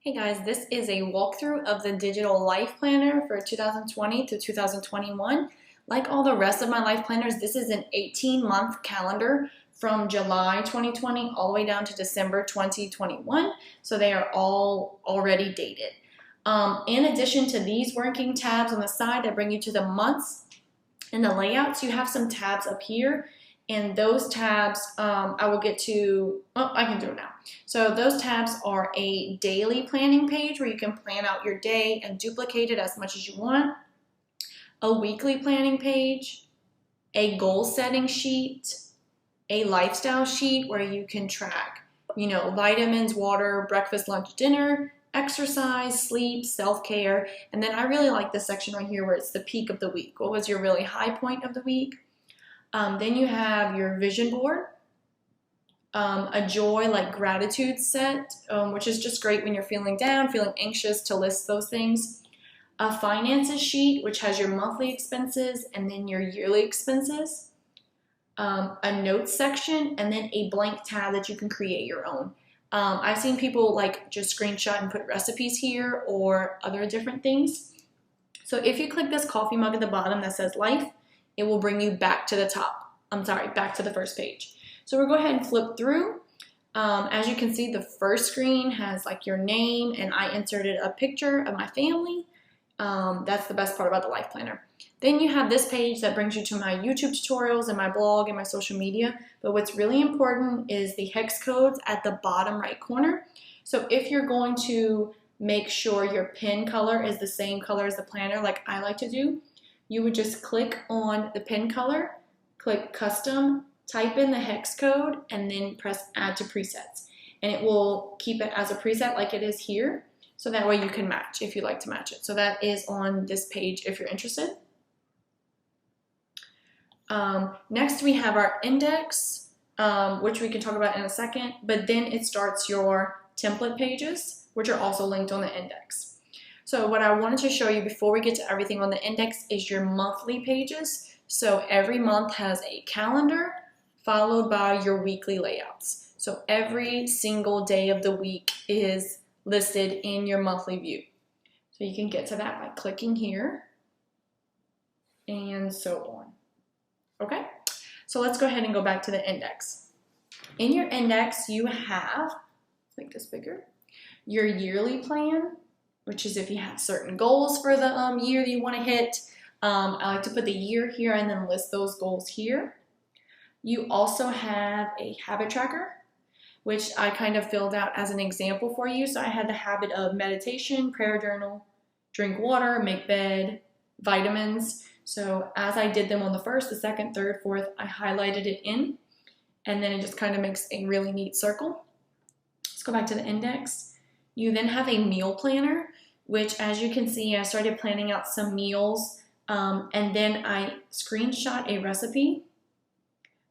Hey guys, this is a walkthrough of the digital life planner for 2020 to 2021. Like all the rest of my life planners, this is an 18-month calendar from July 2020 all the way down to December 2021. So they are all already dated. In addition to these working tabs on the side that bring you to the months and the layouts, you have some tabs up here. And those tabs, I will get to, I can do it now. So those tabs are a daily planning page where you can plan out your day and duplicate it as much as you want. A weekly planning page, a goal setting sheet, a lifestyle sheet where you can track, vitamins, water, breakfast, lunch, dinner, exercise, sleep, self-care. And then I really like this section right here where it's the peak of the week. What was your really high point of the week? Then you have your vision board, a joy like gratitude set, which is just great when you're feeling down, feeling anxious to list those things. A finances sheet, which has your monthly expenses and then your yearly expenses. A notes section, and then a blank tab that you can create your own. I've seen people like just screenshot and put recipes here or other different things. So if you click this coffee mug at the bottom that says life, it will bring you back to the top. Back to the first page. So we'll go ahead and flip through. As you can see, the first screen has like your name, and I inserted a picture of my family. That's the best part about the life planner. Then you have this page that brings you to my YouTube tutorials and my blog and my social media. But what's really important is the hex codes at the bottom right corner. So if you're going to make sure your pen color is the same color as the planner, like I like to do, you would just click on the pen color, click custom, type in the hex code, and then press add to presets. And it will keep it as a preset like it is here. So that way you can match if you like to match it. So that is on this page if you're interested. Next we have our index, which we can talk about in a second, but then it starts your template pages, which are also linked on the index. So what I wanted to show you before we get to everything on the index is your monthly pages. So every month has a calendar followed by your weekly layouts. So every single day of the week is listed in your monthly view. So you can get to that by clicking here and so on. Okay, so let's go ahead and go back to the index. In your index, you have, let's make this bigger, your yearly plan, which is if you have certain goals for the year that you want to hit. I like to put the year here and then list those goals here. You also have a habit tracker, which I kind of filled out as an example for you. So I had the habit of meditation, prayer journal, drink water, make bed, vitamins. So as I did them on the first, the second, third, fourth, I highlighted it in, and then it just kind of makes a really neat circle. Let's go back to the index. You then have a meal planner, which as you can see, I started planning out some meals, and then I screenshot a recipe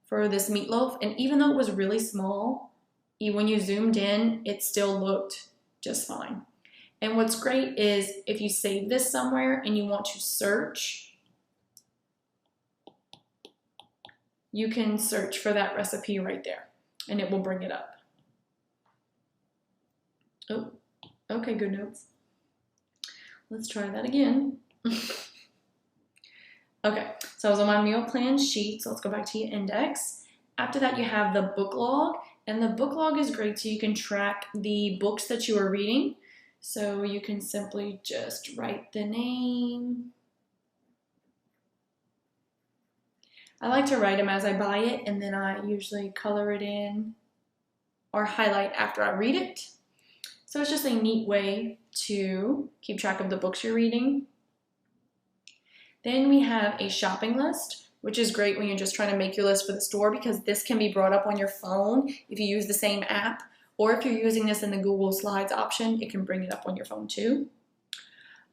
for this meatloaf. And even though it was really small, when you zoomed in, it still looked just fine. And what's great is if you save this somewhere and you want to search, you can search for that recipe right there and it will bring it up. Oh, okay, Goodnotes. Let's try that again. Okay, so I was on my meal plan sheet, so let's go back to your index. After that, you have the book log, and the book log is great so you can track the books that you are reading. So you can simply just write the name. I like to write them as I buy it, and then I usually color it in or highlight after I read it. So it's just a neat way to keep track of the books you're reading. Then we have a shopping list, which is great when you're just trying to make your list for the store because this can be brought up on your phone if you use the same app, or if you're using this in the Google Slides option, it can bring it up on your phone too.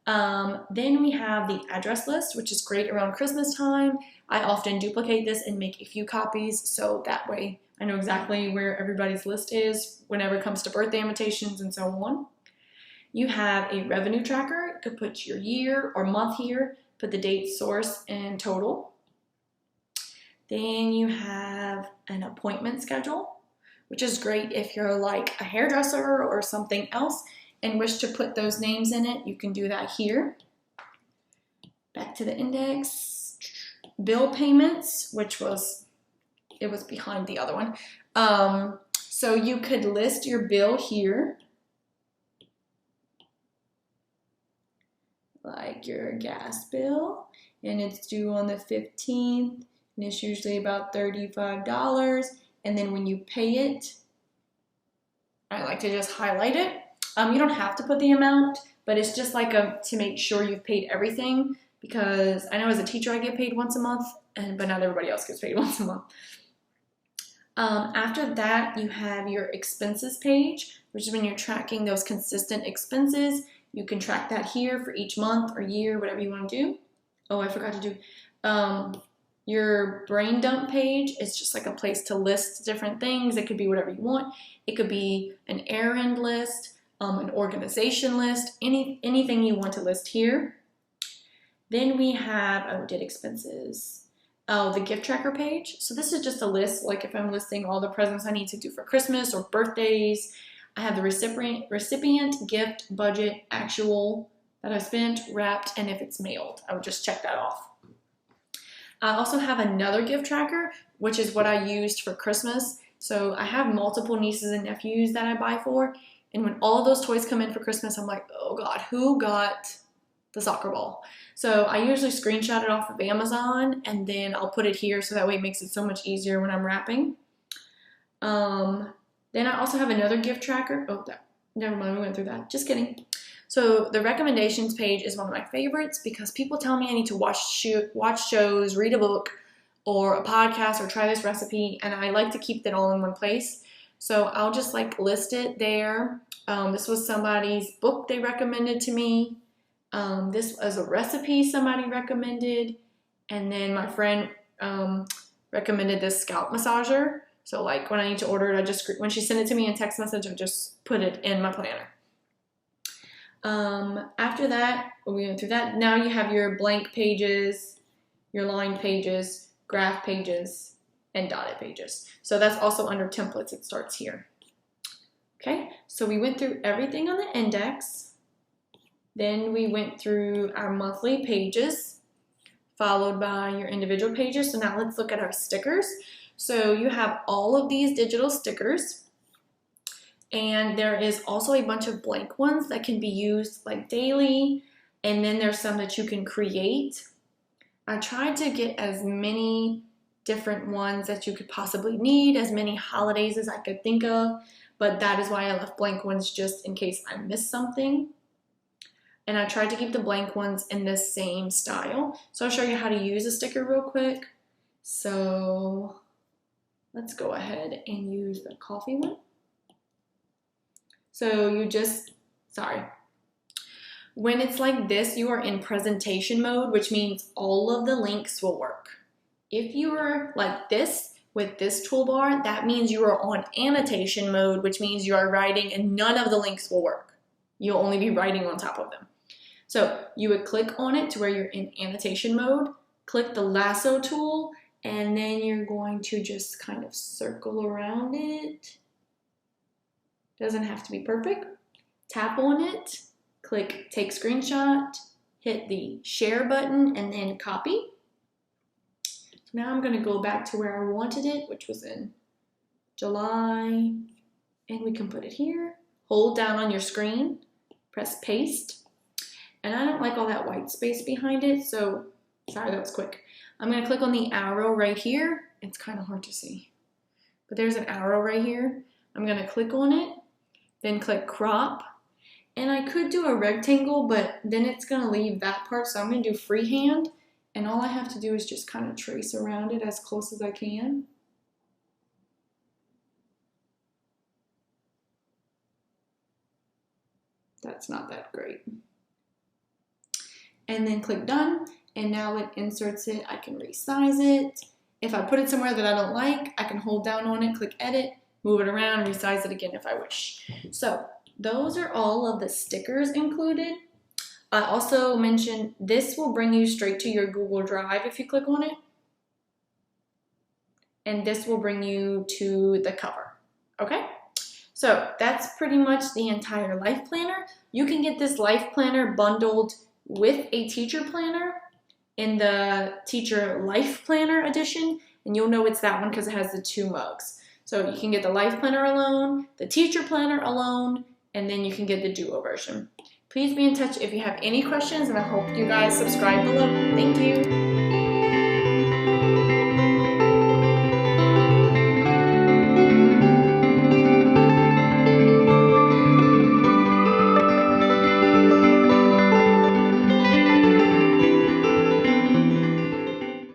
Then we have the address list, which is great around Christmas time. I often duplicate this and make a few copies, so that way I know exactly where everybody's list is whenever it comes to birthday invitations and so on. You have a revenue tracker. You could put your year or month here, put the date, source, and total. Then you have an appointment schedule, which is great if you're like a hairdresser or something else and wish to put those names in it, you can do that here. Back to the index. Bill payments, it was behind the other one. So you could list your bill here, like your gas bill, and it's due on the 15th, and it's usually about $35. And then when you pay it, I like to just highlight it. You don't have to put the amount, but it's just like to make sure you've paid everything, because I know as a teacher I get paid once a month, but not everybody else gets paid once a month. After that, you have your expenses page, which is when you're tracking those consistent expenses. You can track that here for each month or year, whatever you want to do. Oh, I forgot to do your brain dump page. Is just like a place to list different things. It could be whatever you want. It could be an errand list, an organization list, anything you want to list here. Then we have, did expenses. Oh, the gift tracker page. So this is just a list, like if I'm listing all the presents I need to do for Christmas or birthdays. I have the recipient, gift, budget, actual that I spent, wrapped, and if it's mailed. I would just check that off. I also have another gift tracker, which is what I used for Christmas. So I have multiple nieces and nephews that I buy for. And when all of those toys come in for Christmas, I'm like, oh God, who got the soccer ball? So I usually screenshot it off of Amazon, and then I'll put it here so that way it makes it so much easier when I'm wrapping. Then I also have another gift tracker. Oh, never mind, we went through that. Just kidding. So the recommendations page is one of my favorites because people tell me I need to watch shows, read a book, or a podcast, or try this recipe, and I like to keep that all in one place. So I'll just like list it there. This was somebody's book they recommended to me. This was a recipe somebody recommended, and then my friend recommended this scalp massager. So like when I need to order it, when she sent it to me in text message, I just put it in my planner. After that, we went through that. Now you have your blank pages, your lined pages, graph pages, and dotted pages. So that's also under templates. It starts here. Okay, so we went through everything on the index. Then we went through our monthly pages, followed by your individual pages. So now let's look at our stickers. So you have all of these digital stickers, and there is also a bunch of blank ones that can be used like daily, and then there's some that you can create. I tried to get as many different ones that you could possibly need, as many holidays as I could think of, but that is why I left blank ones just in case I missed something. And I tried to keep the blank ones in the same style. So I'll show you how to use a sticker real quick. So let's go ahead and use the coffee one. So when it's like this, you are in presentation mode, which means all of the links will work. If you are like this with this toolbar, that means you are on annotation mode, which means you are writing and none of the links will work. You'll only be writing on top of them. So you would click on it to where you're in annotation mode, click the lasso tool, and then you're going to just kind of circle around it. Doesn't have to be perfect. Tap on it, click take screenshot, hit the share button, and then copy. So now I'm going to go back to where I wanted it, which was in July, and we can put it here. Hold down on your screen, press paste, and I don't like all that white space behind it, so sorry, that was quick. I'm going to click on the arrow right here. It's kind of hard to see, but there's an arrow right here. I'm going to click on it, then click crop, and I could do a rectangle, but then it's going to leave that part, so I'm going to do freehand, and all I have to do is just kind of trace around it as close as I can. That's not that great. And then click done, and now it inserts it. I can resize it. If I put it somewhere that I don't like, I can hold down on it, click edit, move it around, resize it again if I wish. So those are all of the stickers included. I also mentioned this will bring you straight to your Google Drive if you click on it. And this will bring you to the cover, okay? So that's pretty much the entire life planner. You can get this life planner bundled with a teacher planner in the teacher life planner edition, and you'll know it's that one because it has the 2 mugs. So you can get the life planner alone, the teacher planner alone, and then you can get the duo version. Please be in touch if you have any questions, and I hope you guys subscribe below. Thank you.